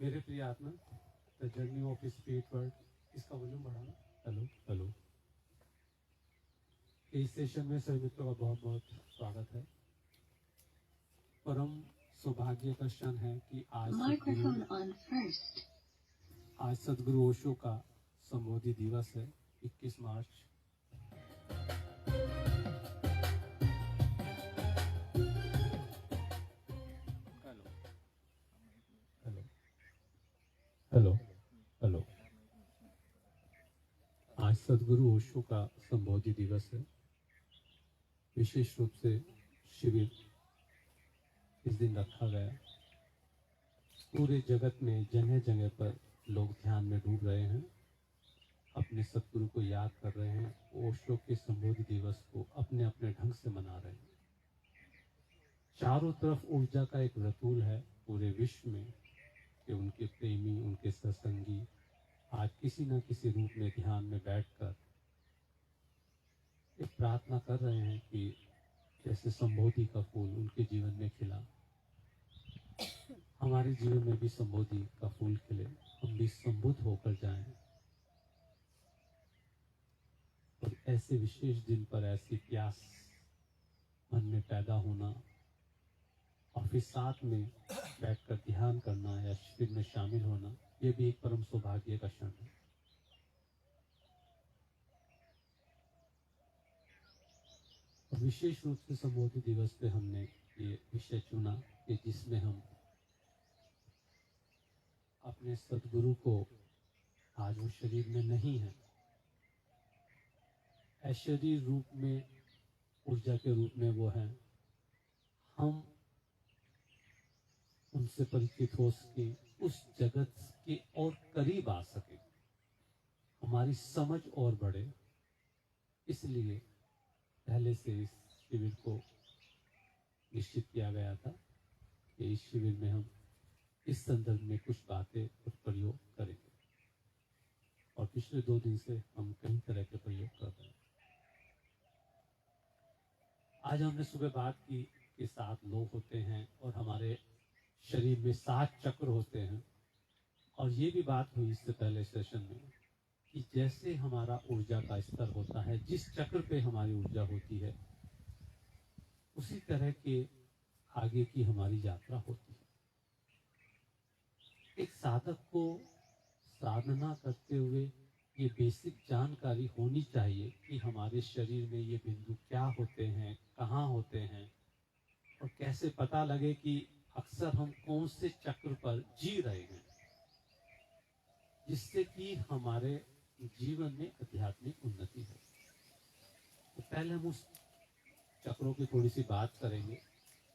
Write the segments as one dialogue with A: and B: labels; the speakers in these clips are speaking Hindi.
A: मेरे प्रिय आत्मा, the journey of spirit world, इसका वॉल्यूम बढ़ाना। Hello hello. इस सेशन में सभी मित्रों का बहुत बहुत स्वागत है। परम सौभाग्य का क्षण है कि आज सदगुरु ओशो का संबोधि दिवस है, 21 मार्च। Hello hello. आज सदगुरु ओशो का संबोधि दिवस है। विशेष रूप से शिविर इस दिन रखा गया। पूरे जगत में जगह जगह पर लोग ध्यान में डूब रहे हैं, अपने सदगुरु को याद कर रहे हैं, ओशो के संबोधि दिवस को अपने अपने ढंग से मना रहे हैं। चारों तरफ ऊर्जा का एक रतूल है पूरे विश्व में कि उनके प्रेमी, उनके सत्संगी आज किसी न किसी रूप में ध्यान में बैठकर एक प्रार्थना कर रहे हैं कि जैसे संबोधि का फूल उनके जीवन में खिला, हमारे जीवन में भी संबोधि का फूल खिले, हम भी संबुद्ध होकर जाएं। और ऐसे विशेष दिन पर ऐसी प्यास मन में पैदा होना और फिर साथ में बैठकर ध्यान करना या शिविर में शामिल होना, ये भी एक परम सौभाग्य का क्षण है। और विशेष रूप से संबोधि दिवस पे हमने ये विषय चुना कि जिसमें हम अपने सदगुरु को, आज वो शरीर में नहीं है, ऐश्वर्य रूप में, ऊर्जा के रूप में वो है, हम उनसे परिचित हो सके, उस जगत के और करीब आ सके, हमारी समझ और बढ़े। इसलिए पहले से इस शिविर को निश्चित किया गया था कि इस शिविर में हम इस संदर्भ में कुछ बातें, कुछ प्रयोग करेंगे। और पिछले 2 दिन से हम कई तरह के प्रयोग कर रहे हैं। आज हमने सुबह बात की कि 7 लोग होते हैं और हमारे शरीर में 7 चक्र होते हैं। और ये भी बात हुई इससे पहले सेशन में कि जैसे हमारा ऊर्जा का स्तर होता है, जिस चक्र पे हमारी ऊर्जा होती है, उसी तरह के आगे की हमारी यात्रा होती है। एक साधक को साधना करते हुए ये बेसिक जानकारी होनी चाहिए कि हमारे शरीर में ये बिंदु क्या होते हैं, कहाँ होते हैं, और कैसे पता लगे कि अक्सर हम कौन से चक्र पर जी रहे हैं, जिससे कि हमारे जीवन में आध्यात्मिक उन्नति हो। तो पहले हम उस चक्रों की थोड़ी सी बात करेंगे,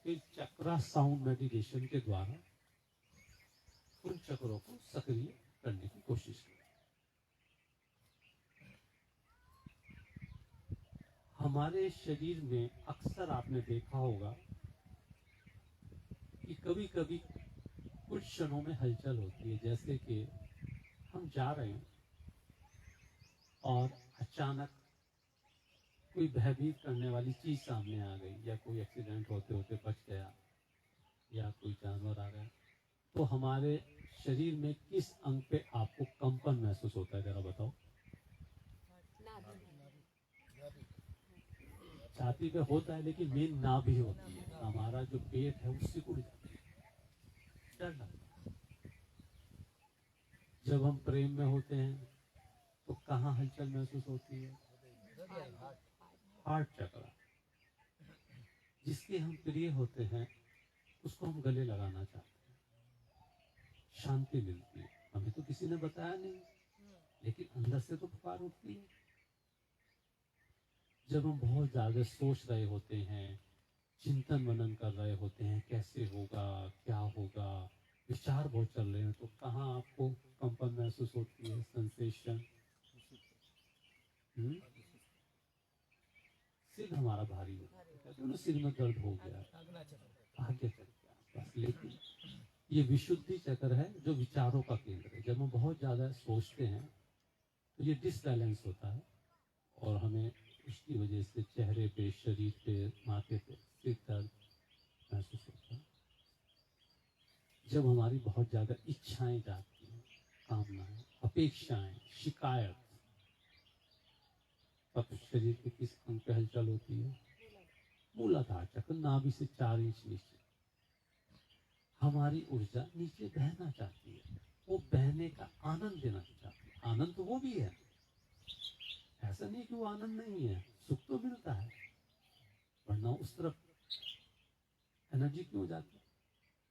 A: फिर चक्रा साउंड मेडिटेशन के द्वारा उन चक्रों को सक्रिय करने की कोशिश करें। हमारे शरीर में अक्सर आपने देखा होगा कि कभी कभी कुछ क्षणों में हलचल होती है, जैसे कि हम जा रहे हैं और अचानक कोई भयभीत करने वाली चीज सामने आ गई, या कोई एक्सीडेंट होते होते बच गया, या कोई जानवर आ गया, तो हमारे शरीर में किस अंग पे आपको कंपन महसूस होता है, जरा बताओ। छाती पे होता है, लेकिन मेन नाभि होती है, हमारा जो पेट है उससे उड़ जाती है, डर लगता है। जब हम प्रेम में होते हैं तो कहाँ हलचल महसूस होती है? हार्ट चक्र। जिसके हम प्रिय होते हैं उसको हम गले लगाना चाहते हैं, शांति मिलती है। हमें तो किसी ने बताया नहीं, लेकिन अंदर से तो पुकार उठती है। जब हम बहुत ज्यादा सोच रहे होते हैं, चिंतन मनन कर रहे होते हैं, कैसे होगा, क्या होगा, विचार बहुत चल रहे हैं, तो कहाँ आपको कंपन महसूस होती है, सेंसेशन? सिर हमारा भारी होता है, कहते हैं ना सिर में दर्द हो गया, आगे चल गया बस। लेकिन ये विशुद्धि चक्र है जो विचारों का केंद्र है। जब हम बहुत ज्यादा सोचते हैं तो ये डिसबैलेंस होता है और हमें उसकी वजह से चेहरे पे, शरीर पे, माथे पे सिर दर्द महसूस होता है। जब हमारी बहुत ज्यादा इच्छाएं जागती हैं, कामनाएं, अपेक्षाएं, शिकायत, तब शरीर के किस अंग पे हलचल होती है? मूलाधार चक्र, नाभि से 4 इंच नीचे। हमारी ऊर्जा नीचे बहना चाहती है, वो बहने का आनंद लेना चाहती है। आनंद तो वो भी है, ऐसा नहीं कि वो आनंद नहीं है, सुख तो मिलता है, वरना उस तरफ एनर्जी क्यों जाती है?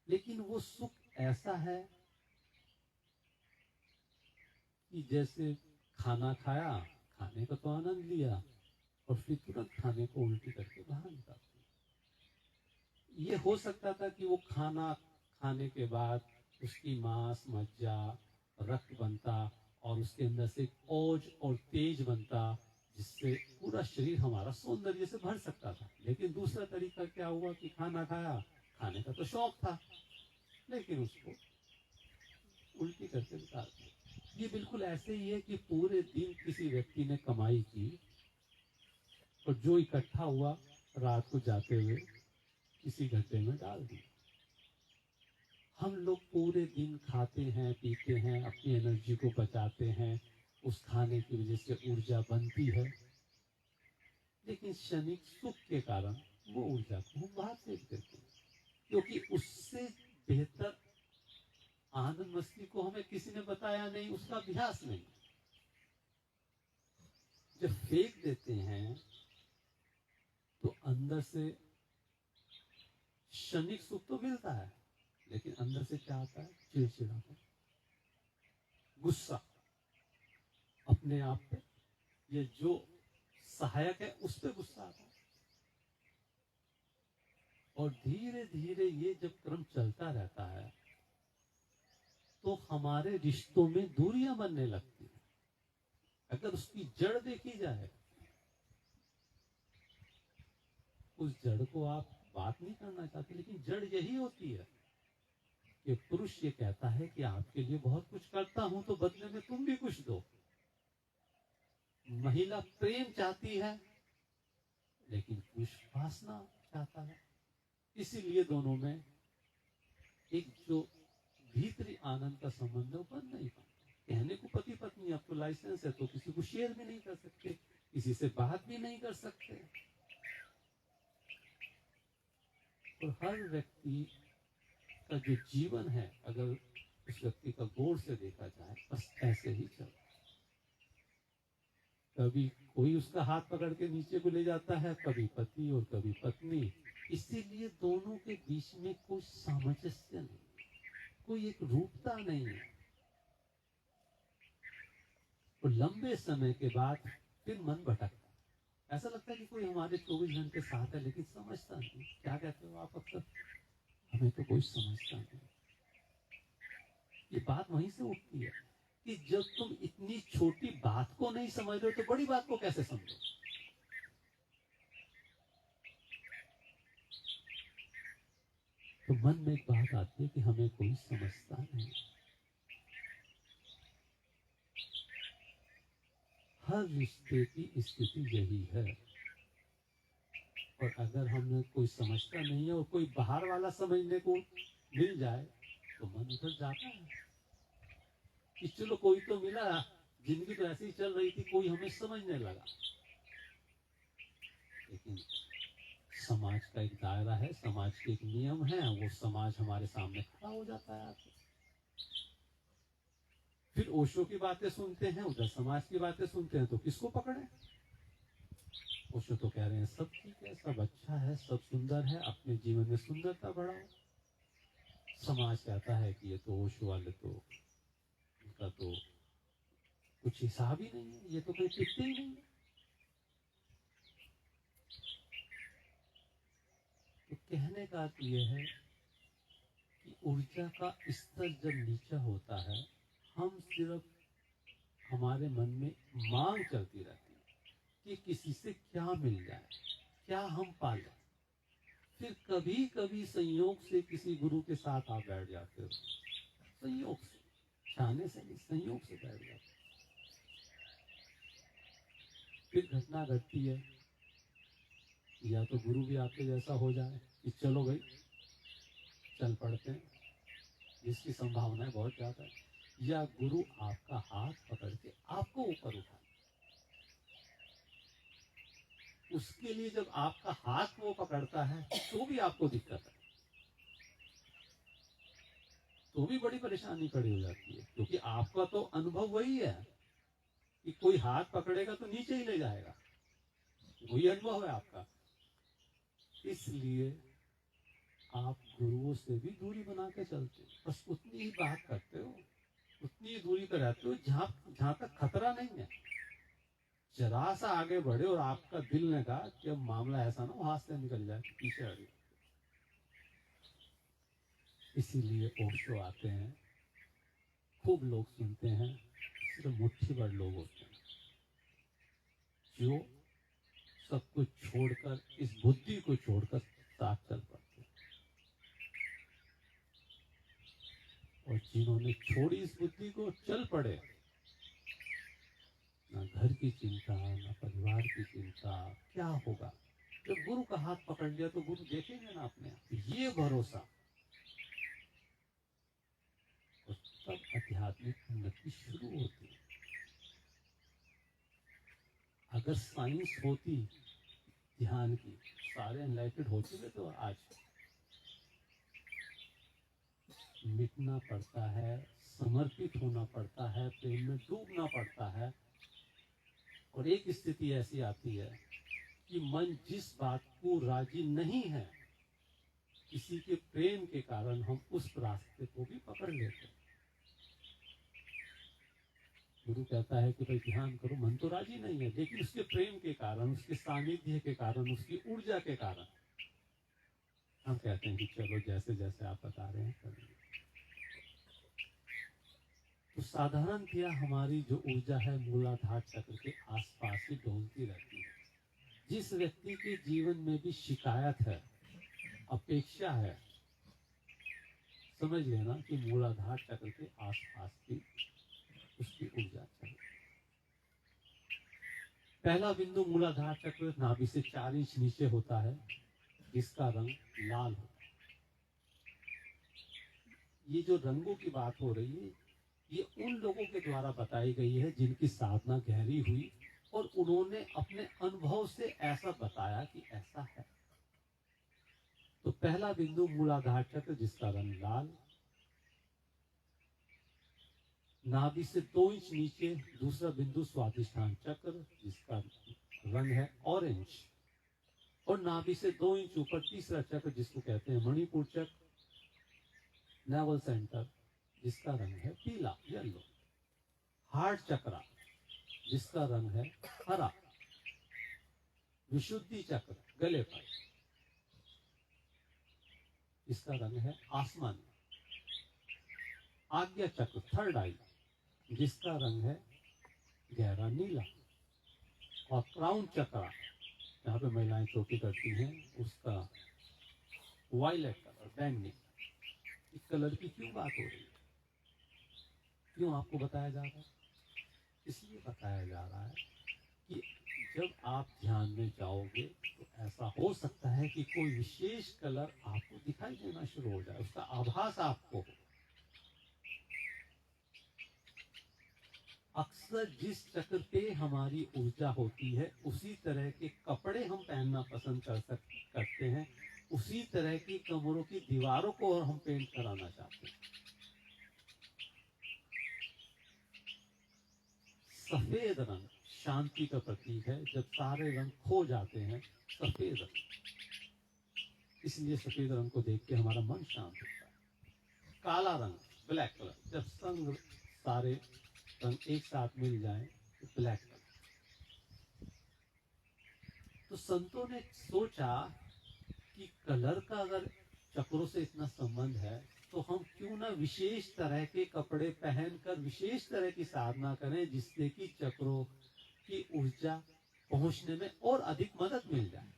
A: लेकिन वो सुख ऐसा है कि जैसे खाना खाया, खाने का तो आनंद लिया और फिर तुरंत खाने को उल्टी करके बाहर निकाल दिया। ये हो सकता था कि वो खाना खाने के बाद उसकी मांस, मज्जा, रक्त बनता और उसके अंदर से ओज और तेज बनता, जिससे पूरा शरीर हमारा सौंदर्य से भर सकता था। लेकिन दूसरा तरीका क्या हुआ कि खाना खाया, खाने का तो शौक था, लेकिन उसको उल्टी करके निकाल दिया। ये बिल्कुल ऐसे ही है कि पूरे दिन किसी व्यक्ति ने कमाई की और जो इकट्ठा हुआ रात को जाते हुए किसी गड्ढे में डाल दिया। हम लोग पूरे दिन खाते हैं, पीते हैं, अपनी एनर्जी को बचाते हैं, उस खाने की वजह से ऊर्जा बनती है, लेकिन क्षणिक सुख के कारण वो ऊर्जा को हम बाहर फेंक देते हैं, क्योंकि उससे बेहतर आनंद मस्ती को हमें किसी ने बताया नहीं, उसका अभ्यास नहीं। जब फेंक देते हैं तो अंदर से क्षणिक सुख तो मिलता है, लेकिन अंदर से क्या आता है? चिड़चिड़ापन, गुस्सा अपने आप पे, ये जो सहायक है उस पे गुस्सा आता है। और धीरे धीरे ये जब क्रम चलता रहता है तो हमारे रिश्तों में दूरियां बनने लगती हैं। अगर उसकी जड़ देखी जाए, उस जड़ को आप बात नहीं करना चाहते, लेकिन जड़ यही होती है कि पुरुष ये कहता है कि आपके लिए बहुत कुछ करता हूं तो बदले में तुम भी कुछ दो। महिला प्रेम चाहती है, लेकिन पुरुष वासना चाहता है। इसीलिए दोनों में एक जो भीतरी आनंद का संबंध है वो बन नहीं पाता। कहने को पति पत्नी, अब तो लाइसेंस है तो किसी को शेयर भी नहीं कर सकते, किसी से बात भी नहीं कर सकते। और हर व्यक्ति का जो जीवन है, अगर उस व्यक्ति का गौर से देखा जाए, बस ऐसे ही चलता है। कभी कोई उसका हाथ पकड़ के नीचे को ले जाता है, कभी पति और कभी पत्नी। इसीलिए दोनों के बीच में कोई सामंजस्य नहीं, कोई एक रूपता नहीं है। और लंबे समय के बाद फिर मन भटकता, ऐसा लगता है कि कोई हमारे 24 घंटे साथ है, लेकिन समझता नहीं। क्या कहते हो आप अक्सर? हमें तो कोई समझता नहीं। ये बात वहीं से उठती है कि जब तुम इतनी छोटी बात को नहीं समझ रहे हो तो बड़ी बात को कैसे समझो? तो मन में एक बात आती है कि हमें कोई समझता नहीं। हर रिश्ते की स्थिति यही है। और अगर हमें कोई समझता नहीं है और कोई बाहर वाला समझने को मिल जाए तो मन उधर जाता है कि चलो कोई तो मिला, जिंदगी तो ऐसे ही चल रही थी, कोई हमें समझने लगा। लेकिन समाज का एक दायरा है, समाज के एक नियम है, वो समाज हमारे सामने खड़ा हो जाता है आके। फिर ओशो की बातें सुनते हैं, उधर समाज की बातें सुनते हैं, तो किसको पकड़े? ओशो तो कह रहे हैं सब ठीक है, सब अच्छा है, सब सुंदर है, अपने जीवन में सुंदरता बढ़ाओ। समाज कहता है कि ये तो ओशो वाले तो, इनका तो कुछ हिसाब ही नहीं है, ये तो कहीं टिकते ही नहीं है। तो कहने का अर्थ ये है कि ऊर्जा का स्तर जब नीचा होता है, हम सिर्फ, हमारे मन में मांग चलती रहती है कि किसी से क्या मिल जाए, क्या हम पा लें। फिर कभी कभी संयोग से किसी गुरु के साथ आप बैठ जाते हो, संयोग से, चाहने से नहीं, संयोग से बैठ जाते हो। फिर घटना घटती है, या तो गुरु भी आपके जैसा हो जाए कि चलो भाई चल पड़ते हैं, जिसकी संभावनाएं बहुत ज्यादा है, या गुरु आपका हाथ पकड़ के आपको ऊपर उठा, उसके लिए जब आपका हाथ वो पकड़ता है तो भी आपको दिक्कत है, तो भी बड़ी परेशानी खड़ी हो जाती है, क्योंकि आपका तो अनुभव वही है कि कोई हाथ पकड़ेगा तो नीचे ही ले जाएगा, वही अनुभव है आपका। इसलिए आप गुरुओं से भी दूरी बना के चलते हो, बस उतनी ही बात करते हो, उतनी ही दूरी पर रहते हो जहां तक खतरा नहीं है। जरा सा आगे बढ़े और आपका दिल ने कहा कि अब मामला ऐसा ना हाथ से निकल जाए, पीछे हटे। इसीलिए ओशो आते हैं, खूब लोग सुनते हैं, सिर्फ मुट्ठी भर लोग होते हैं जो सब कुछ छोड़कर, इस बुद्धि को छोड़कर साथ चल पाते हैं। और जिन्होंने छोड़ी इस बुद्धि को, चल पड़े, ना घर की चिंता, ना परिवार की चिंता, क्या होगा जब गुरु का हाथ पकड़ लिया तो गुरु देखेंगे ना अपने आप, ये भरोसा, और तब आध्यात्मिक उन्नति शुरू होती है। अगर साइंस होती ध्यान की, सारे एनलाइटेड हो चुके तो आज। मिटना पड़ता है, समर्पित होना पड़ता है, प्रेम में डूबना पड़ता है, और एक स्थिति ऐसी आती है कि मन जिस बात को राजी नहीं है, किसी के प्रेम के कारण हम उस रास्ते को भी पकड़ लेते हैं। गुरु कहता है कि भाई ध्यान करो, मन तो राजी नहीं है, लेकिन उसके प्रेम के कारण, उसके सानिध्य के कारण, उसकी ऊर्जा के कारण हम कहते हैं कि चलो जैसे जैसे आप बता रहे हैं करेंगे। तो साधारणतया हमारी जो ऊर्जा है मूलाधार चक्र के आसपास ही डोलती रहती है। जिस व्यक्ति के जीवन में भी शिकायत है, अपेक्षा है, समझ लेना कि मूलाधार चक्र के आसपास की उसकी ऊर्जा चल। पहला बिंदु मूलाधार चक्र नाभि से 4 इंच नीचे होता है, जिसका रंग लाल होता है। ये जो रंगों की बात हो रही है, ये उन लोगों के द्वारा बताई गई है जिनकी साधना गहरी हुई और उन्होंने अपने अनुभव से ऐसा बताया कि ऐसा है। तो पहला बिंदु मूलाधार चक्र जिसका रंग लाल, नाभि से 2 इंच नीचे दूसरा बिंदु स्वादिष्ठान चक्र जिसका रंग है ऑरेंज, और नाभि से 2 इंच ऊपर तीसरा चक्र जिसको कहते हैं मणिपुर चक्र, नेवल सेंटर जिसका रंग है पीला, येलो, हार्ट चक्र जिसका रंग है हरा, विशुद्धि चक्र गले पर इसका रंग है आसमानी, आज्ञा चक्र थर्ड आई जिसका रंग है गहरा नीला, और क्राउन चक्र जहाँ पे महिलाएं चोटी करती हैं उसका वायलेट कलर, बैंगनी। इस कलर की क्यों बात हो रही है, क्यों आपको बताया जा रहा है? इसलिए बताया जा रहा है कि जब आप ध्यान में जाओगे तो ऐसा हो सकता है कि कोई विशेष कलर आपको दिखाई देना शुरू हो जाए, उसका आभास आपको हो। अक्सर जिस चक्र पे हमारी ऊर्जा होती है उसी तरह के कपड़े हम पहनना पसंद करते हैं, उसी तरह की कमरों की दीवारों को और हम पेंट कराना चाहते हैं। सफेद रंग शांति का प्रतीक है, जब सारे रंग खो जाते हैं सफेद रंग, इसलिए सफेद रंग को देख के हमारा मन शांत होता है। काला रंग ब्लैक कलर, जब संग सारे रंग एक साथ मिल जाएं तो ब्लैक कलर। तो संतों ने सोचा कि कलर का अगर चक्रों से इतना संबंध है तो हम क्यों ना विशेष तरह के कपड़े पहनकर विशेष तरह की साधना करें जिससे कि चक्रों की ऊर्जा पहुंचने में और अधिक मदद मिल जाए।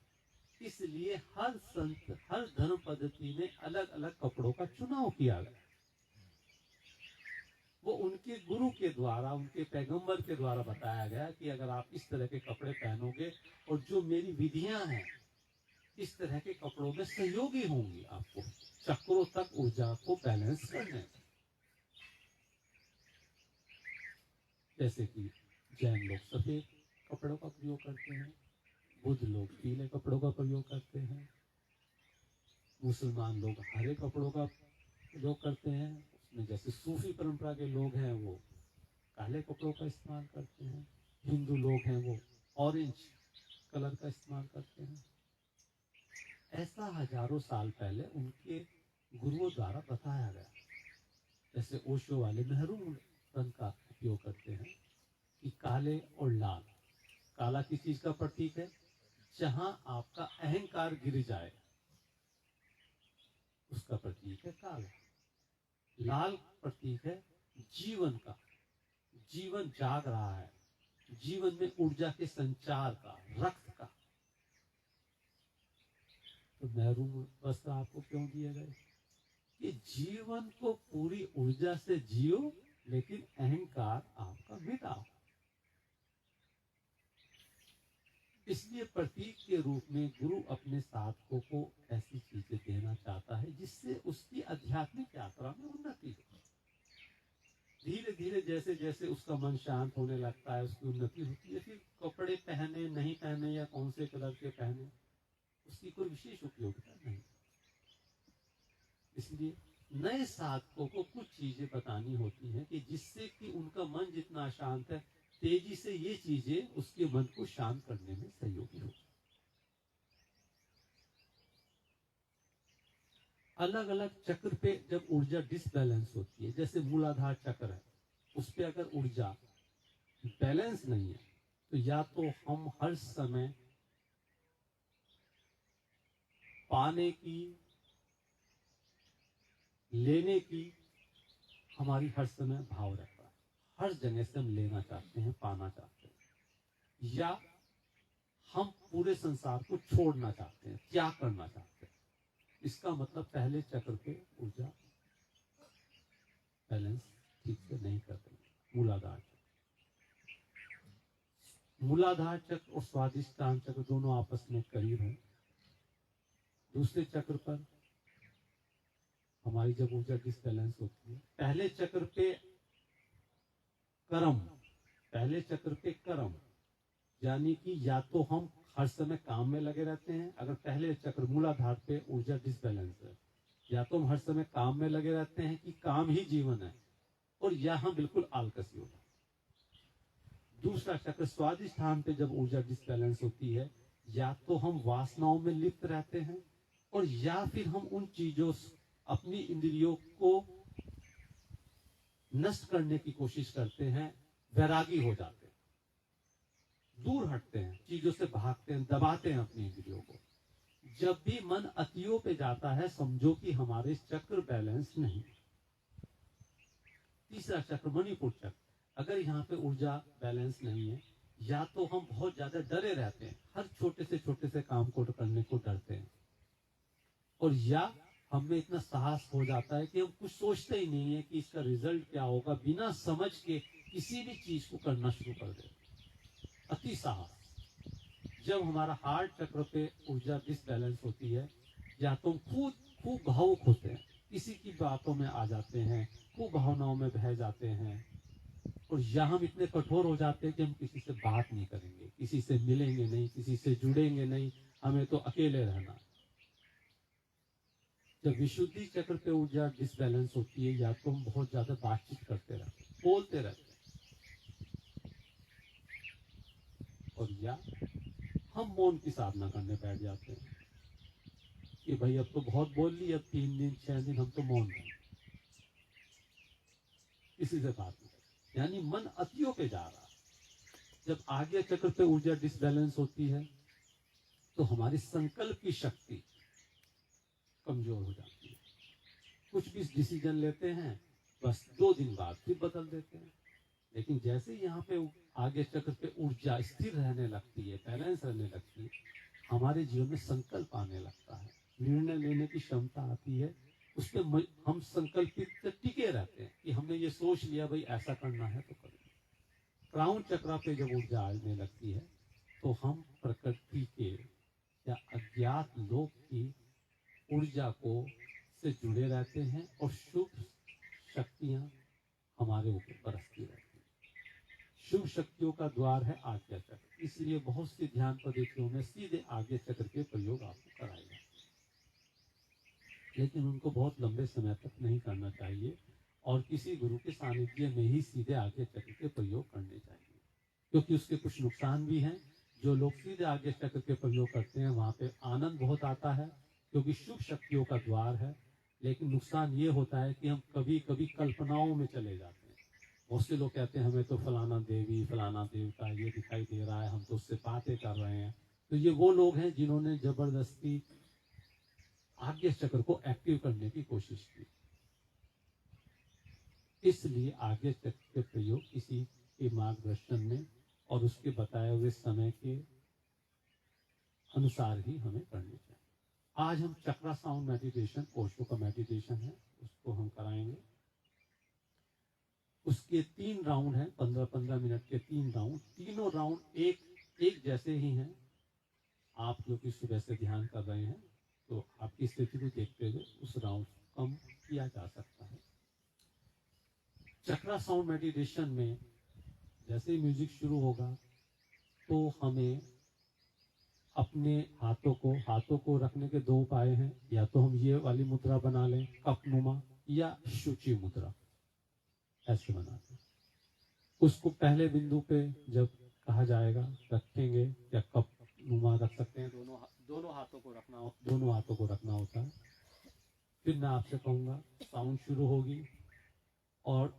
A: इसलिए हर संत, हर धर्म पद्धति में अलग अलग कपड़ों का चुनाव किया गया। वो उनके गुरु के द्वारा, उनके पैगंबर के द्वारा बताया गया कि अगर आप इस तरह के कपड़े पहनोगे और जो मेरी विधियां हैं इस तरह के कपड़ों में सहयोगी होंगी आपको चक्रों तक ऊर्जा को बैलेंस करने में। जैसे कि जैन लोग सफेद कपड़ों का प्रयोग करते हैं, बुद्ध लोग पीले कपड़ों का प्रयोग करते हैं, मुसलमान लोग हरे कपड़ों का प्रयोग करते हैं, उसमें जैसे सूफी परंपरा के लोग हैं वो काले कपड़ों का इस्तेमाल करते हैं, हिंदू लोग हैं वो ऑरेंज कलर का इस्तेमाल करते हैं। ऐसा हजारों साल पहले उनके गुरुओं द्वारा बताया गया। जैसे ओशो वाले मेहरून रंग का उपयोग करते हैं कि काले और लाल, काला किस चीज का प्रतीक है? जहां आपका अहंकार गिर जाए उसका प्रतीक है काला। लाल प्रतीक है जीवन का, जीवन जाग रहा है, जीवन में ऊर्जा के संचार का, रक्त का। तो मैरून वस्त्र आपको क्यों दिए गए? कि जीवन को पूरी ऊर्जा से जियो, लेकिन अहंकार आपका मिटाओ। इसलिए प्रतीक के रूप में गुरु अपने साधकों को ऐसी चीजें देना चाहता है जिससे उसकी आध्यात्मिक यात्रा में उन्नति हो। धीरे धीरे जैसे जैसे उसका मन शांत होने लगता है, उसकी उन्नति होती है। फिर कपड़े पहने नहीं पहने या कौन से कलर के पहने, उसकी कोई विशेष उपयोगिता नहीं। इसलिए नए साधकों को कुछ चीजें बतानी होती हैं कि जिससे कि उनका मन जितना अशांत है, तेजी से ये चीजें उसके मन को शांत करने में सहयोगी हो। अलग अलग चक्र पे जब ऊर्जा डिसबैलेंस होती है, जैसे मूलाधार चक्र है, उस पे अगर ऊर्जा बैलेंस नहीं है तो या तो हम हर समय पाने की, लेने की हमारी हर समय भाव रहता है। हर जगह से हम लेना चाहते हैं, पाना चाहते हैं, या हम पूरे संसार को छोड़ना चाहते हैं, त्याग करना चाहते हैं। इसका मतलब पहले चक्र पे ऊर्जा बैलेंस ठीक से नहीं करते। मूलाधार चक्र और स्वादिष्टान चक्र दोनों आपस में करीब हैं। दूसरे चक्र पर हमारी जब ऊर्जा डिसबैलेंस होती है, पहले चक्र पे कर्म, यानी कि या तो हम हर समय काम में लगे रहते हैं। अगर पहले चक्र मूलाधार पे ऊर्जा डिसबैलेंस है, या तो हम हर समय काम में लगे रहते हैं कि काम ही जीवन है, और या हम बिल्कुल आलसी हो जाते। दूसरा चक्र स्वादिष्ठान पे जब ऊर्जा डिसबैलेंस होती है, या तो हम वासनाओं में लिप्त रहते हैं, और या फिर हम उन चीजों, अपनी इंद्रियों को नष्ट करने की कोशिश करते हैं, वैरागी हो जाते हैं, दूर हटते हैं, चीजों से भागते हैं, दबाते हैं अपनी इंद्रियों को। जब भी मन अतियों पे जाता है, समझो कि हमारे चक्र बैलेंस नहीं। तीसरा चक्र मणिपुर चक्र, अगर यहाँ पे ऊर्जा बैलेंस नहीं है, या तो हम बहुत ज्यादा डरे रहते हैं, हर छोटे से काम को करने को डरते हैं, और या हमें इतना साहस हो जाता है कि हम कुछ सोचते ही नहीं है कि इसका रिजल्ट क्या होगा, बिना समझ के किसी भी चीज को करना शुरू कर देते। अति साहस। जब हमारा हार्ट चक्र पे ऊर्जा डिसबैलेंस होती है, या तो खूब भावुक होते हैं, किसी की बातों में आ जाते हैं, खूब भावनाओं में बह जाते हैं, और या हम इतने कठोर हो जाते हैं कि हम किसी से बात नहीं करेंगे, किसी से मिलेंगे नहीं, किसी से जुड़ेंगे नहीं, हमें तो अकेले रहना। जब विशुद्धि चक्र पे ऊर्जा डिसबैलेंस होती है, या तो हम बहुत ज्यादा बातचीत करते रहते हैं, बोलते रहते हैं, और या हम मौन की साधना करने बैठ जाते हैं कि भाई अब तो बहुत बोल ली, अब 3 दिन 6 दिन हम तो मौन हैं, किसी से बात नहीं। यानी मन अतियों पे जा रहा है। जब आगे चक्र पे ऊर्जा डिसबैलेंस होती है, तो हमारी संकल्प की शक्ति कमजोर हो जाती है। कुछ भी डिसीजन लेते हैं, बस 2 दिन बाद फिर बदल देते हैं। लेकिन जैसे यहाँ पे आगे चक्र पे ऊर्जा स्थिर रहने लगती है, बैलेंस रहने लगती है, हमारे जीवन में संकल्प आने लगता है, निर्णय लेने की क्षमता आती है, उसमें हम संकल्पित टिके रहते हैं कि हमने ये सोच लिया भाई ऐसा करना है तो करें। क्राउन चक्र पे जब ऊर्जा आने लगती है, तो हम प्रकृति के या अज्ञात लोक की ऊर्जा को से जुड़े रहते हैं और शुभ शक्तियां हमारे ऊपर बरसती रहती हैं। शुभ शक्तियों का द्वार है आज्ञा चक्र, इसलिए बहुत सी ध्यान पद्धतियों में सीधे आज्ञा चक्र के प्रयोग आपको कराए जाते हैं, लेकिन उनको बहुत लंबे समय तक नहीं करना चाहिए और किसी गुरु के सानिध्य में ही सीधे आज्ञा चक्र के प्रयोग करने चाहिए, क्योंकि उसके कुछ नुकसान भी हैं। जो लोग सीधे आज्ञा चक्र के प्रयोग करते हैं वहां पे आनंद बहुत आता है, क्योंकि शुभ शक्तियों का द्वार है, लेकिन नुकसान ये होता है कि हम कभी कभी कल्पनाओं में चले जाते हैं। बहुत से लोग कहते हैं हमें तो फलाना देवी फलाना देवता ये दिखाई दे रहा है, हम तो उससे बातें कर रहे हैं। तो ये वो लोग हैं जिन्होंने जबरदस्ती आज्ञा चक्र को एक्टिव करने की कोशिश की। इसलिए आज्ञा चक्र के प्रयोग किसी के मार्गदर्शन में और उसके बताए हुए समय के अनुसार ही हमें करने चाहिए। आज हम चक्रा साउंड मेडिटेशन, ओशो का मेडिटेशन है, उसको हम कराएंगे। उसके 3 राउंड हैं, 15-15 मिनट के 3 राउंड। तीनों राउंड एक जैसे ही हैं। आप जो कि सुबह से ध्यान कर रहे हैं तो आपकी स्थिति को देखते हुए उस राउंड को कम किया जा सकता है। चक्रा साउंड मेडिटेशन में जैसे ही म्यूजिक शुरू होगा तो हमें अपने हाथों को रखने के 2 उपाय हैं। या तो हम ये वाली मुद्रा बना लें कपनुमा, या शुचि मुद्रा, ऐसे बनाते हैं। उसको पहले बिंदु पे जब कहा जाएगा रखेंगे, या कपनुमा रख सकते हैं, दोनों हाथों को रखना होता है। फिर मैं आपसे कहूंगा, साउंड शुरू होगी और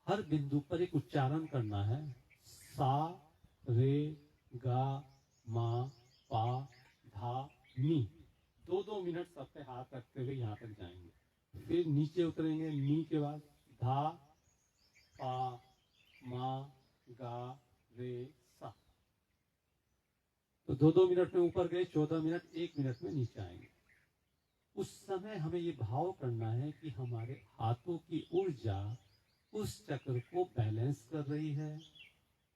A: हर बिंदु पर एक उच्चारण करना है। सा रे गा मा पा धा नी। 2-2 मिनट सब पे हाथ रखते हुए यहाँ तक जाएंगे। फिर नीचे उतरेंगे, नी के बाद धा पा मा गा रे सा। तो 2-2 मिनट में ऊपर गए, 14 मिनट, 1 मिनट में नीचे आएंगे। उस समय हमें ये भाव करना है कि हमारे हाथों की ऊर्जा उस चक्र को बैलेंस कर रही है,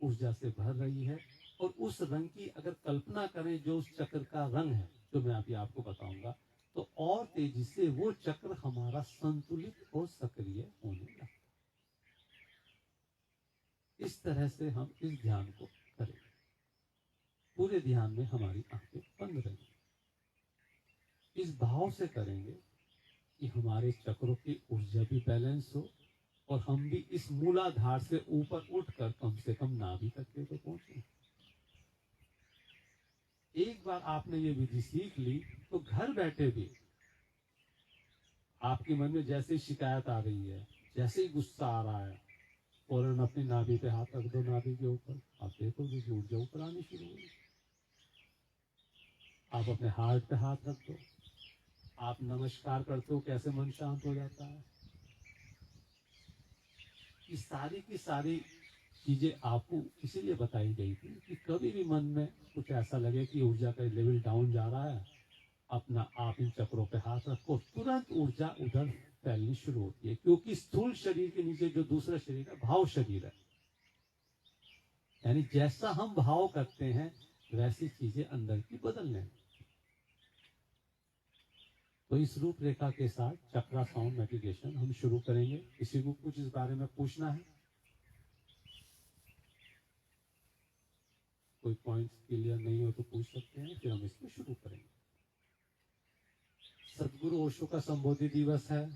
A: ऊर्जा से भर रही है। और उस रंग की अगर कल्पना करें जो उस चक्र का रंग है, जो मैं अभी आपको बताऊंगा, तो और तेजी से वो चक्र हमारा संतुलित और सक्रिय होने लगता है। इस तरह से हम इस ध्यान को करें। पूरे ध्यान में हमारी आंखें बंद रहेंगी। इस भाव से करेंगे कि हमारे चक्रों की ऊर्जा भी बैलेंस हो और हम भी इस मूलाधार से ऊपर उठकर कम से कम नाभि तक के तो पहुंचे। एक बार आपने ये विधि सीख ली तो घर बैठे भी आपके मन में जैसे ही शिकायत आ रही है, जैसे ही गुस्सा आ रहा है, फौरन अपनी नाभि पे हाथ रख दो, नाभि के ऊपर। आप देखोगे कि ऊर्जा ऊपर आनी शुरू होगी। आप अपने हार्ट पे हाथ रख दो, आप नमस्कार करते हो, कैसे मन शांत हो जाता है। ये सारी की सारी चीजें आपको इसीलिए बताई गई थी कि कभी भी मन में कुछ ऐसा लगे कि ऊर्जा का लेवल डाउन जा रहा है, अपना आप इन चक्रों पे हाथ रखो, तुरंत ऊर्जा उधर फैलनी शुरू होती है। क्योंकि स्थूल शरीर के नीचे जो दूसरा शरीर है, भाव शरीर है, यानी जैसा हम भाव करते हैं वैसी चीजें अंदर की बदलने हैं। तो इस रूपरेखा के साथ चक्रा साउंड मेडिटेशन हम शुरू करेंगे। किसी को कुछ इस बारे में पूछना है? कोई पॉइंट्स क्लियर नहीं हो तो पूछ सकते हैं, फिर हम इसको शुरू करेंगे। सदगुरु ओशो का संबोधि दिवस है।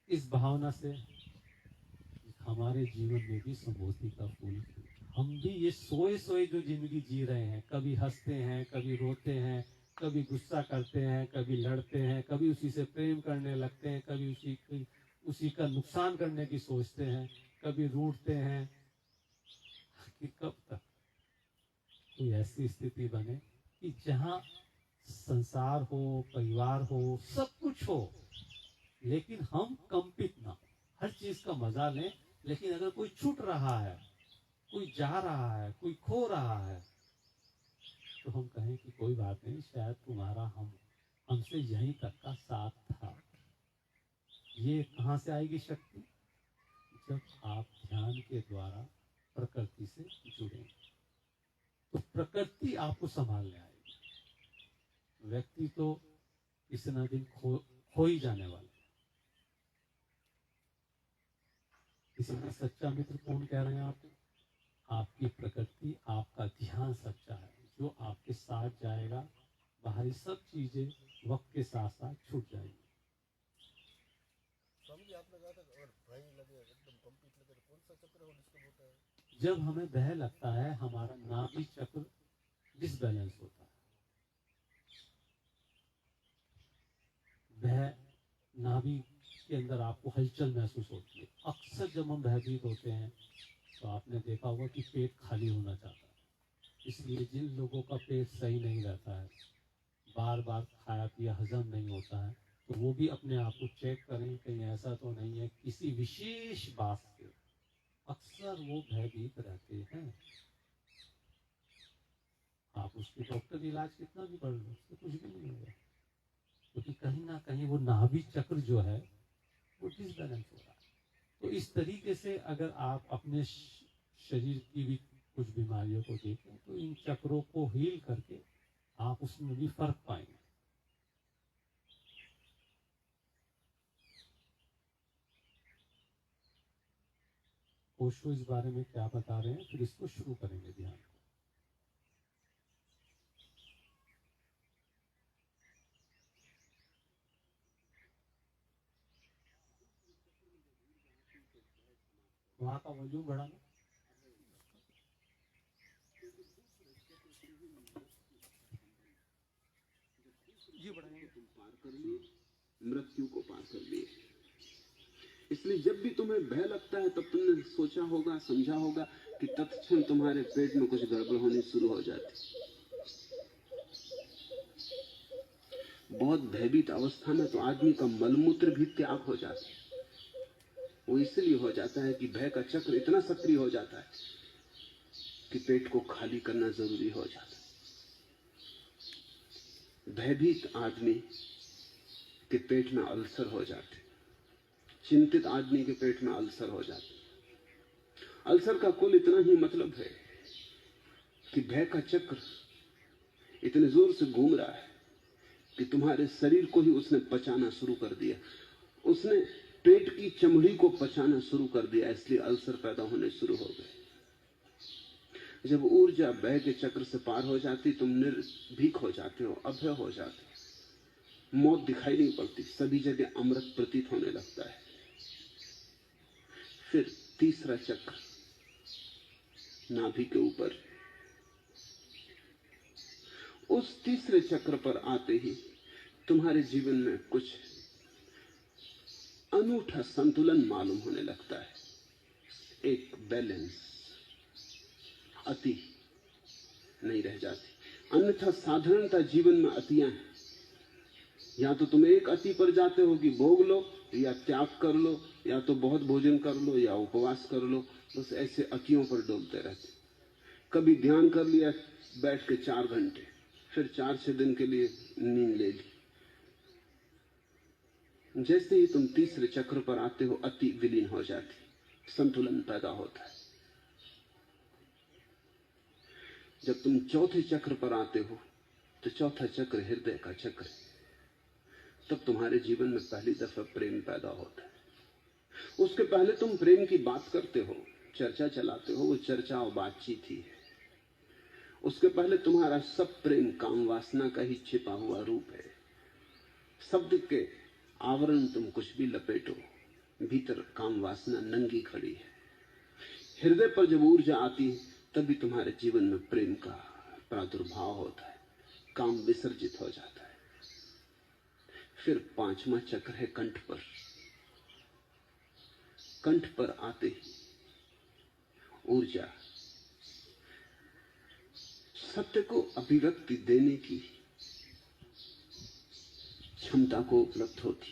A: इस भावना से हमारे जीवन में भी संबोधि का फूल, हम भी ये सोए जो जिंदगी जी रहे हैं, कभी हंसते हैं, कभी रोते हैं, कभी गुस्सा करते हैं, कभी लड़ते हैं, कभी उसी से प्रेम करने लगते हैं, कभी उसी का नुकसान करने की सोचते हैं, कभी रूठते हैं, कि कब तक कोई ऐसी स्थिति बने कि जहां संसार हो, परिवार हो, सब कुछ हो, लेकिन हम कंपित ना हो, हर चीज का मजा लें। लेकिन अगर कोई छूट रहा है, कोई जा रहा है, कोई खो रहा है, तो हम कहें कि कोई बात नहीं, शायद तुम्हारा हमसे यहीं तक का साथ था। ये कहां से आएगी शक्ति? जब आप ध्यान के द्वारा प्रकृति से जुड़ेंगे तो प्रकृति आपको संभालने आएगी। व्यक्ति तो किसी न दिन खो ही जाने वाला। इसीलिए सच्चा मित्र कौन कह रहे हैं आप? आपकी प्रकृति, आपका ध्यान सच्चा है, जो आपके साथ जाएगा। बाहरी सब चीजें वक्त के साथ साथ छूट जाएंगी।
B: स्वामी आपने कहा था अगर भय लगे, एकदम कंपित लगे, तो कौन सा चक्र और डिस्टर्ब होता है?
A: जब हमें भय लगता है, हमारा नाभि चक्र डिसबैलेंस होता है। भय, नाभि के अंदर आपको हलचल महसूस होती है। अक्सर जब हम भयभीत होते हैं तो आपने देखा होगा कि पेट खाली होना चाहता है। इसलिए जिन लोगों का पेट सही नहीं रहता है, बार बार खाया पिया हजम नहीं होता है, तो वो भी अपने आप को चेक करें, कहीं ऐसा तो नहीं है किसी विशेष बात से अक्सर वो भयभीत रहते हैं। आप उसके डॉक्टर इलाज कितना भी कर लो, उससे कुछ भी नहीं होगा, क्योंकि कहीं ना कहीं वो नाभि चक्र जो है वो डिसबैलेंस हो रहा है। तो इस तरीके से अगर आप अपने शरीर की भी कुछ बीमारियों को देखें, तो इन चक्रों को हील करके आप उसमें भी फर्क पाएंगे। ओशो इस बारे में क्या बता रहे हैं, फिर इसको शुरू करेंगे ध्यान को। वहां का वॉल्यूम बढ़ाना।
C: ये बढ़ाएंगे। तुम पार कर लिए, मृत्यु को पार कर लिए। इसलिए जब भी तुम्हें भय लगता है, तब तुमने सोचा होगा, समझा होगा कि तत्क्षण तुम्हारे पेट में कुछ गड़बड़ होनी शुरू हो जाती। बहुत भयभीत अवस्था में तो आदमी का मलमूत्र भी त्याग हो जाता है। वो इसलिए हो जाता है कि भय का चक्र इतना सक्रिय हो जाता है कि पेट को खाली करना जरूरी हो जाता है। भयभीत आदमी के पेट में अल्सर हो जाते, चिंतित आदमी के पेट में अल्सर हो जाते। अल्सर का कुल इतना ही मतलब है कि भय का चक्र इतने जोर से घूम रहा है कि तुम्हारे शरीर को ही उसने पचाना शुरू कर दिया। उसने पेट की चमड़ी को पचाना शुरू कर दिया, इसलिए अल्सर पैदा होने शुरू हो गए। जब ऊर्जा भय के चक्र से पार हो जाती, तुम निर्भीक हो जाते हो, अभय हो जाते हो। मौत दिखाई नहीं पड़ती, सभी जगह अमृत प्रतीत होने लगता है। फिर तीसरा चक्र नाभि के ऊपर, उस तीसरे चक्र पर आते ही तुम्हारे जीवन में कुछ अनूठा संतुलन मालूम होने लगता है। एक बैलेंस, अति नहीं रह जाती। अन्यथा साधारणता जीवन में अतियां हैं। या तो तुम एक अति पर जाते हो कि भोग लो, या त्याग कर लो, या तो बहुत भोजन कर लो, या उपवास कर लो। बस ऐसे अतियों पर डोलते रहते। कभी ध्यान कर लिया बैठ के 4 घंटे, फिर 4-6 दिन के लिए नींद ले ली। जैसे ही तुम तीसरे चक्र पर आते हो, अति विलीन हो जाती, संतुलन पैदा होता है। जब तुम चौथे चक्र पर आते हो, तो चौथा चक्र हृदय का चक्र है। तब तुम्हारे जीवन में पहली दफा प्रेम पैदा होता है। उसके पहले तुम प्रेम की बात करते हो, चर्चा चलाते हो, वो चर्चा और बातचीत ही है। उसके पहले तुम्हारा सब प्रेम काम वासना का ही छिपा हुआ रूप है। शब्द के आवरण तुम कुछ भी लपेटो, भीतर काम वासना नंगी खड़ी है। हृदय पर जब ऊर्जा आती है, तभी तुम्हारे जीवन में प्रेम का प्रादुर्भाव होता है, काम विसर्जित हो जाता है। फिर 5वां चक्र है कंठ पर। कंठ पर आते ही ऊर्जा सत्य को अभिव्यक्ति देने की क्षमता को उपलब्ध होती।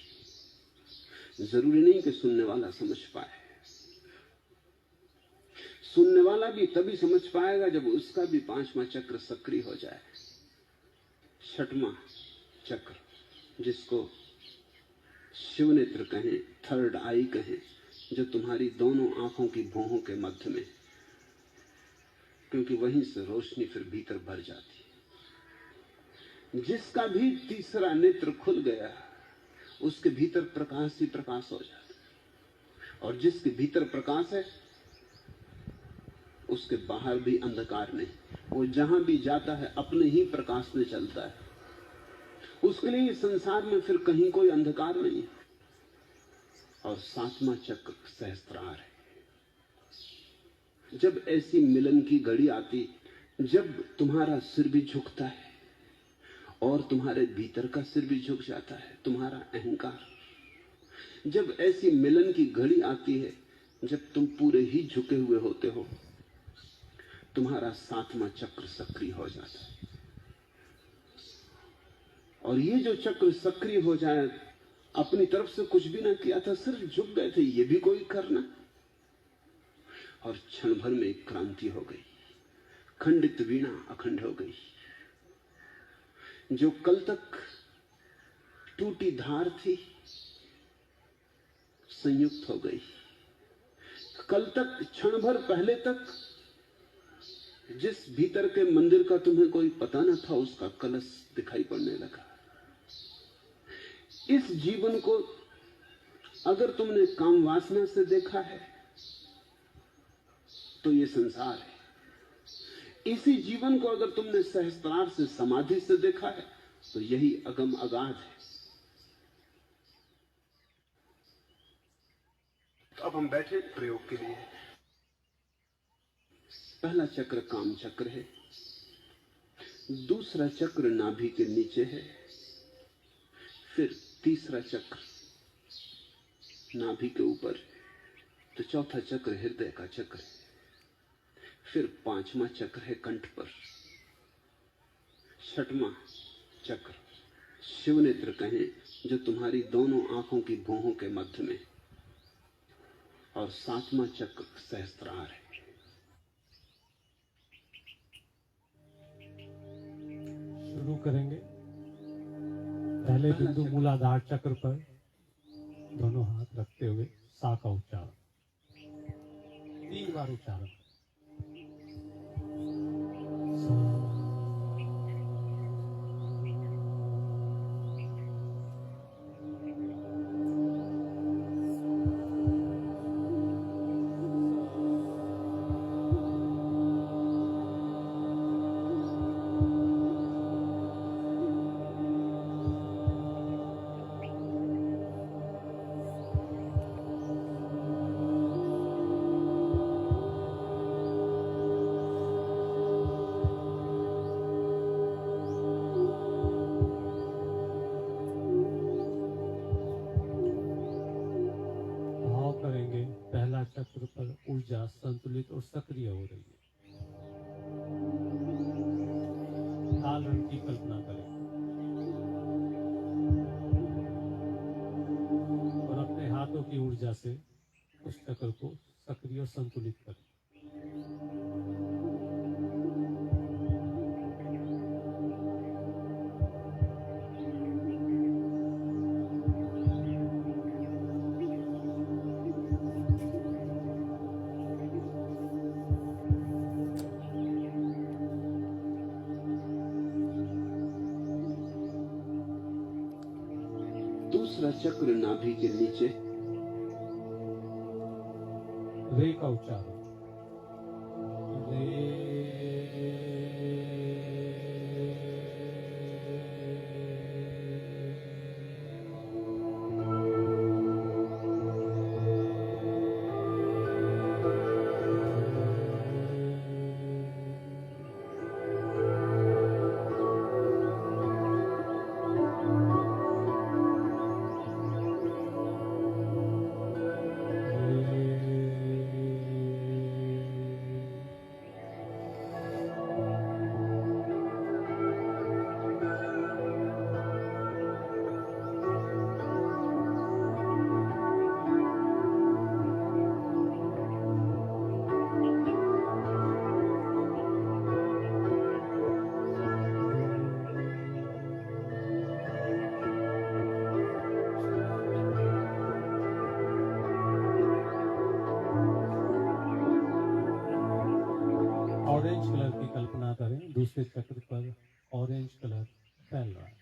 C: जरूरी नहीं कि सुनने वाला समझ पाए। सुनने वाला भी तभी समझ पाएगा जब उसका भी 5वां चक्र सक्रिय हो जाए। 6वां चक्र, जिसको शिवनेत्र कहें, थर्ड आई कहें, जो तुम्हारी दोनों आंखों की भौहों के मध्य में, क्योंकि वहीं से रोशनी फिर भीतर भर जाती है। जिसका भी तीसरा नेत्र खुल गया उसके भीतर प्रकाश ही प्रकाश हो जाता है, और जिसके भीतर प्रकाश है उसके बाहर भी अंधकार नहीं। वो जहां भी जाता है अपने ही प्रकाश में चलता है। उसके लिए संसार में फिर कहीं कोई अंधकार नहीं। और सातवां चक्र सहस्त्रार है। जब ऐसी मिलन की घड़ी आती, जब तुम्हारा सिर भी झुकता है और तुम्हारे भीतर का सिर भी झुक जाता है, तुम्हारा अहंकार, जब ऐसी मिलन की घड़ी आती है, जब तुम पूरे ही झुके हुए होते हो, तुम्हारा सातवां चक्र सक्रिय हो जाता है। और ये जो चक्र सक्रिय हो जाए, अपनी तरफ से कुछ भी ना किया था, सिर्फ झुक गए थे, ये भी कोई करना, और क्षण भर में एक क्रांति हो गई। खंडित वीणा अखंड हो गई। जो कल तक टूटी धार थी संयुक्त हो गई। कल तक, क्षण भर पहले तक जिस भीतर के मंदिर का तुम्हें कोई पता न था, उसका कलश दिखाई पड़ने लगा। इस जीवन को अगर तुमने काम वासना से देखा है तो ये संसार है। इसी जीवन को अगर तुमने सहस्त्रार से, समाधि से देखा है तो यही अगम अगाध है। तो अब हम बैठे प्रयोग के लिए। पहला चक्र काम चक्र है, दूसरा चक्र नाभि के नीचे है, फिर तीसरा चक्र नाभि के ऊपर, तो चौथा चक्र हृदय का चक्र है, फिर पांचवा चक्र है कंठ पर, छठवां चक्र शिवनेत्र कहें जो तुम्हारी दोनों आंखों की भौहों के मध्य में, और सातवां चक्र सहस्त्रार है।
A: शुरू करेंगे। पहले बिंदु मूलाधार चक्र पर दोनों हाथ रखते हुए सा का उच्चारण, 3 बार उच्चारण। चक्र पर ऊर्जा संतुलित और सक्रिय हो रही है। लाल रंग की कल्पना करें और अपने हाथों की ऊर्जा से उस चक्र को सक्रिय और संतुलित करें।
C: दूसरा चक्र नाभि के नीचे,
A: रे का उच्चारण, रे। ऑरेंज कलर की कल्पना करें, दूसरे चक्र पर ऑरेंज कलर फैल रहा है।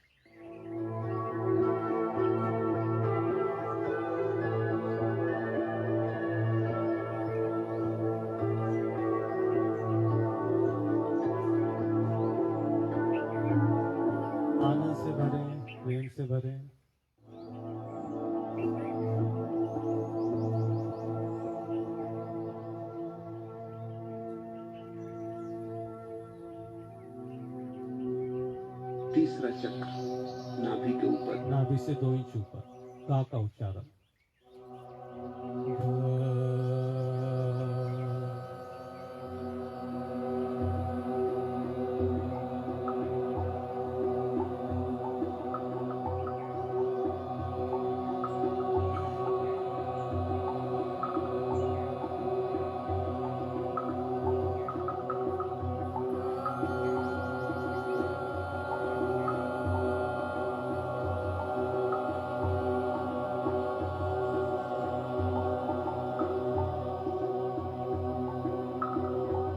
A: आनंद से भरे, प्रेम से भरे,
C: तीसरा चक्र नाभि के ऊपर,
A: नाभि से 2 इंच ऊपर, का उच्चारण।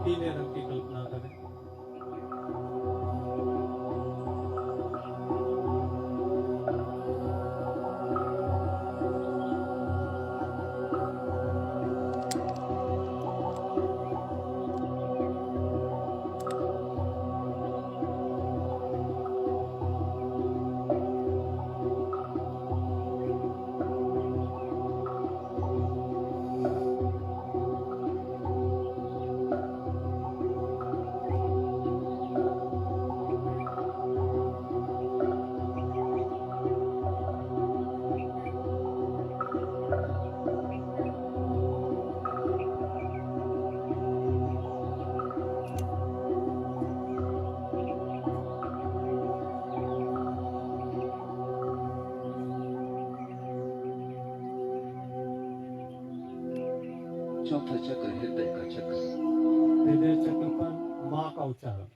A: पीले रंग की कल्पना करें।
C: चौथा चक्र हृदय का चक्र,
A: हृदय चक्र पर मां का उच्चारण।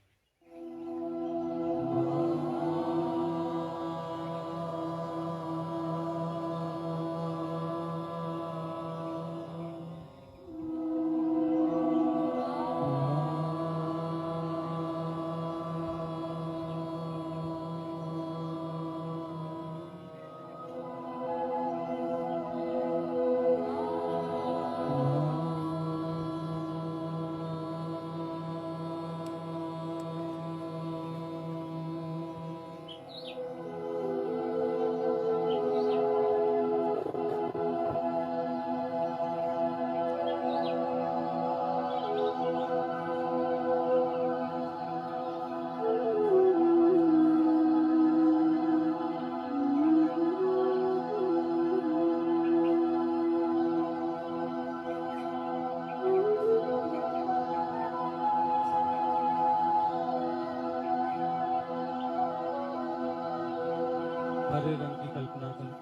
A: हरे रंग की कल्पना करें।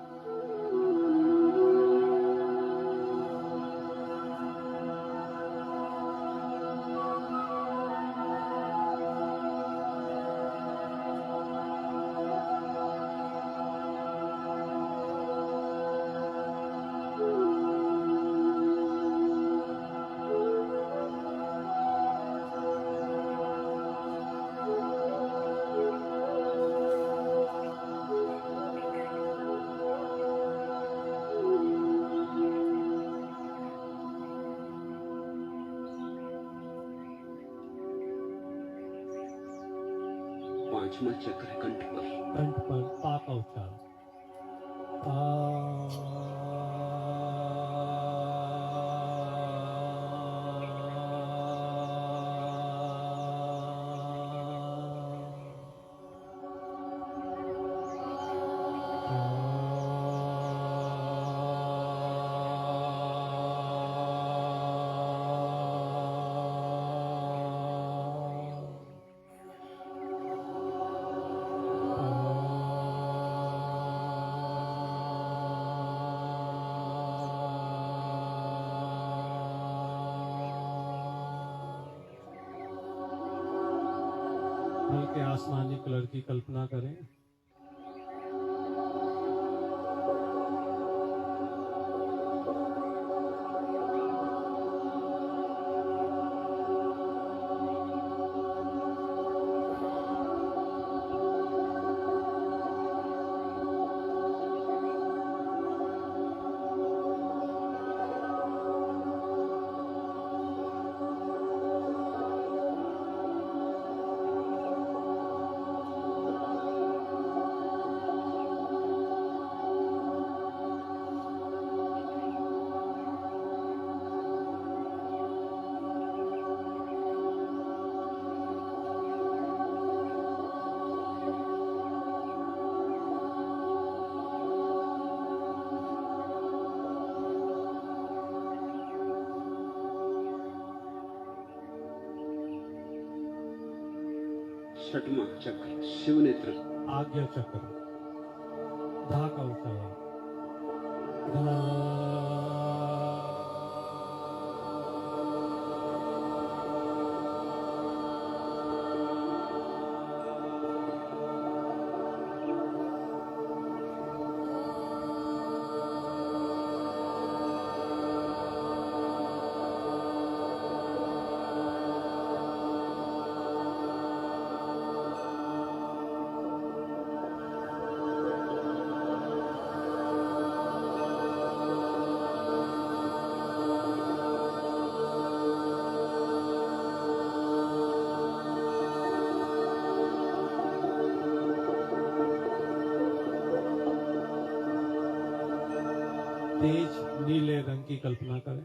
C: पांचवा चक्र है कंठ पर,
A: कंठ पर पा का उच्चारण। हल्के आसमानी कलर की कल्पना करें।
C: छठवां चक्र शिव नेत्र,
A: आज्ञा चक्र, धा का उच्चारण, धा। तेज नीले रंग की कल्पना करें।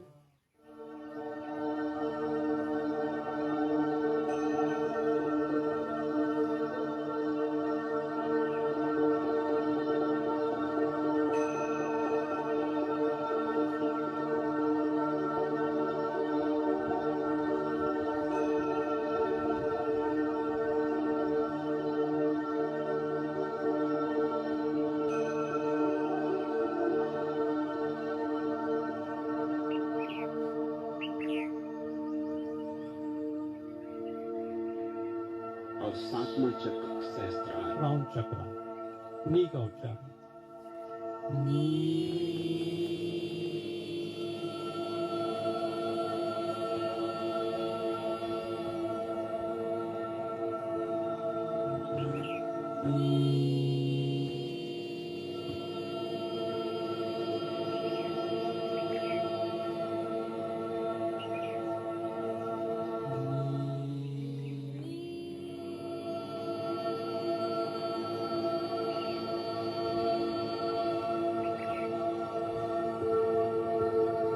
C: और सातवां चक्र सहस्त्रार,
A: राउंड चक्र, नी का उच्चारण,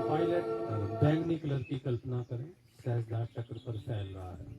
A: वायलेट बैंगनी कलर की कल्पना करें, सहस्त्रार चक्र पर फैल रहा है।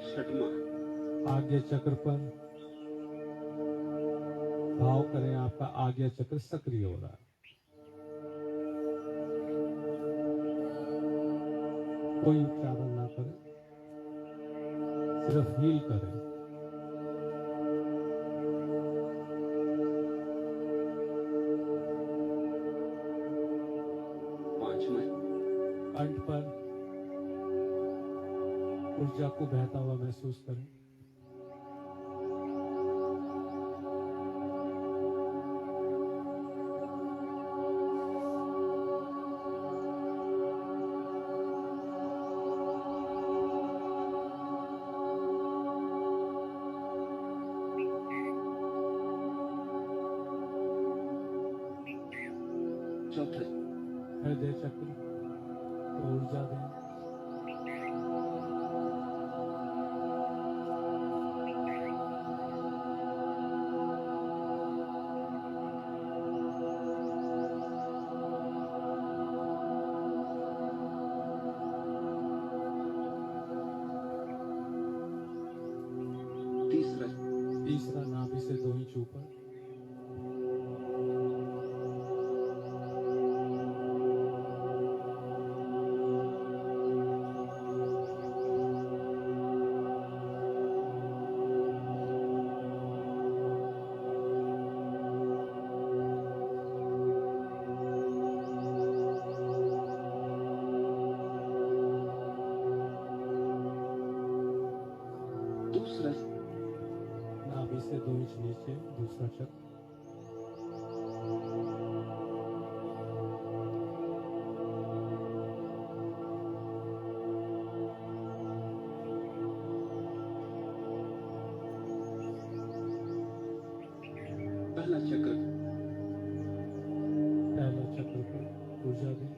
C: छठवां
A: आज्ञा चक्र पर भाव करें, आपका आज्ञा चक्र सक्रिय हो रहा है। कोई उच्चारण ना करें, सिर्फ हील करें।
C: पांचवें
A: कंठ पर ऊर्जा को बहता हुआ महसूस करें।
C: चौथा
A: हृदय चक्र को ऊर्जा दें। तीसरा नाभि से 2 इंच ऊपर।
C: दूसरा
A: नाभि से 2 इंच नीचे दूसरा चक्र।
C: पहला चक्र,
A: पहला चक्र को ऊर्जा दें।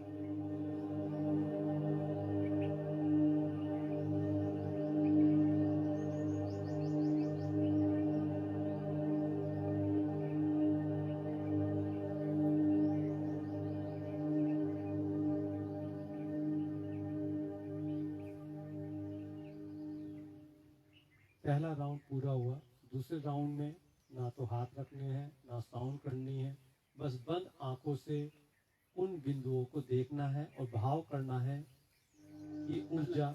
A: पहला राउंड पूरा हुआ। दूसरे राउंड में ना तो हाथ रखने हैं ना साउंड करनी है, बस बंद आंखों से उन बिंदुओं को देखना है और भाव करना है कि ऊर्जा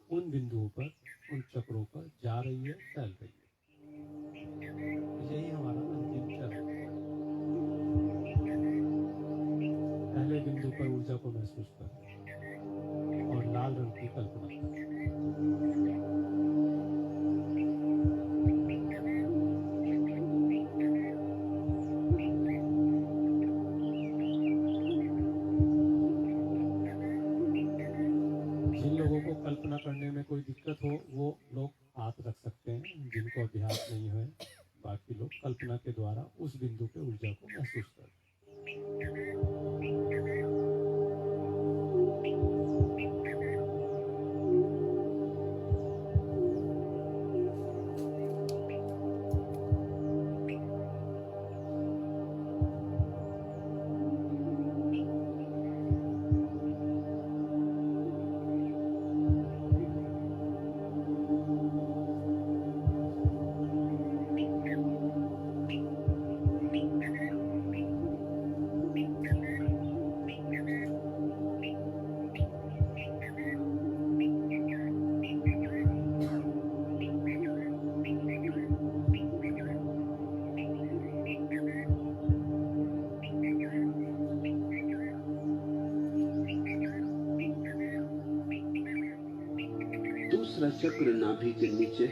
A: उन बिंदुओं पर, उन चक्रों पर जा रही है, फैल रही है। यही हमारा अंतिम चरण है। पहले बिंदु पर ऊर्जा को महसूस करें और लाल रंग की कल्पना करें। जिन लोगों को कल्पना करने में कोई दिक्कत हो वो लोग हाथ रख सकते हैं, जिनको अभ्यास नहीं है। बाकी लोग कल्पना के द्वारा उस बिंदु पे ऊर्जा को महसूस करें।
C: दूसरा चक्र नाभि के नीचे,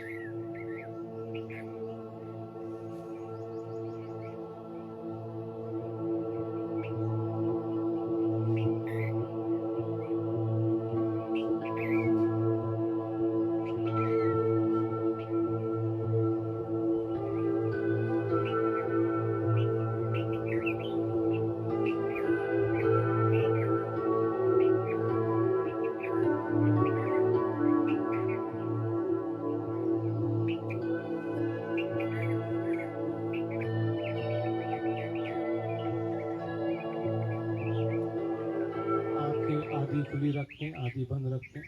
C: आधी खुली रखें, आधी बंद रखें।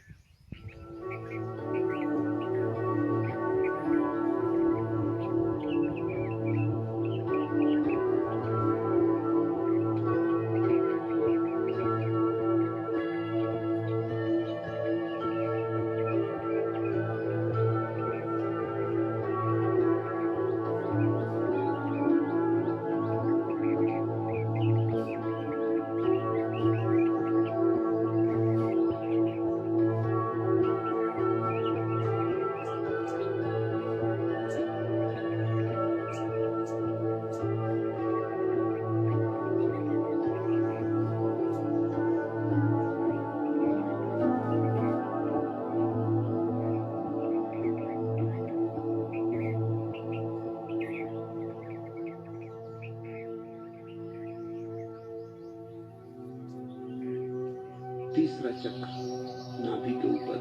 C: तीसरा चक्र नाभि के ऊपर,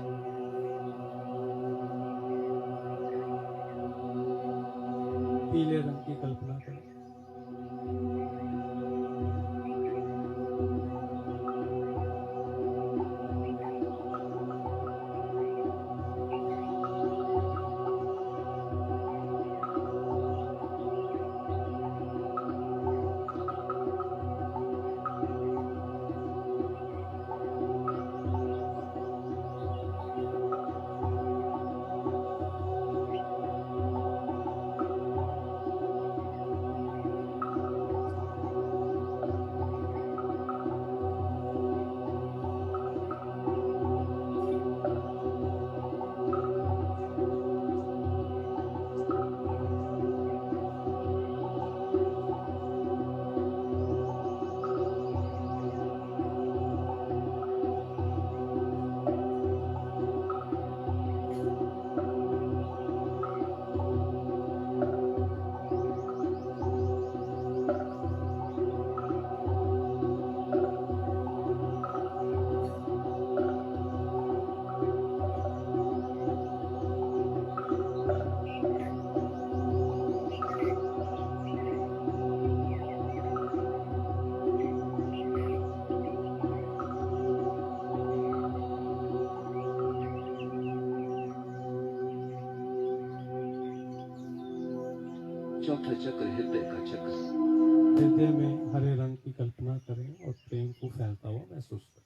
A: पीले रंग की कल्पना करें।
C: चौथा चक्र हृदय का चक्र।
A: हृदय में हरे रंग की कल्पना करें और प्रेम को फैलता हुआ महसूस करें।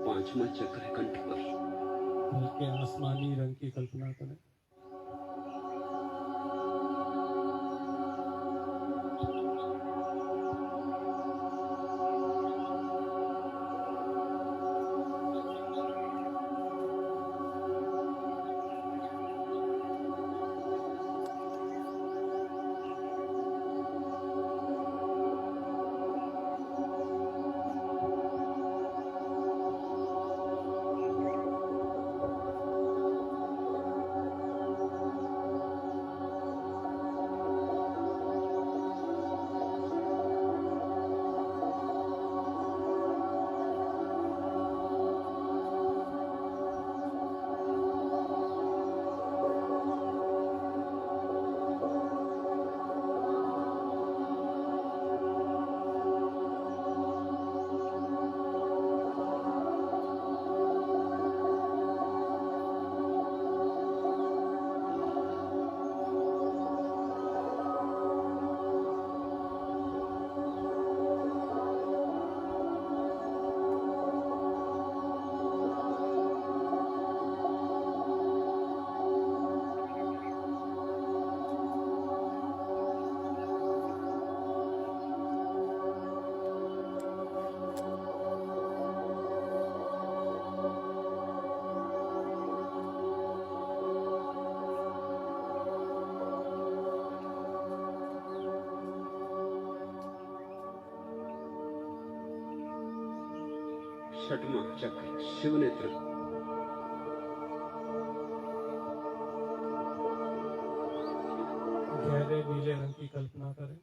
C: पांचवा चक्र है कंठ पर।
A: हल्के आसमानी रंग की कल्पना करें।
C: छठवां चक्र शिव नेत्र।
A: गहरे नीले रंग की कल्पना करें।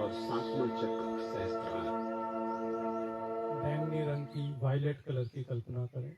C: और 7वां चक्र सहस्त्रार।
A: बैंगनी रंग की वायलेट कलर की कल्पना करें।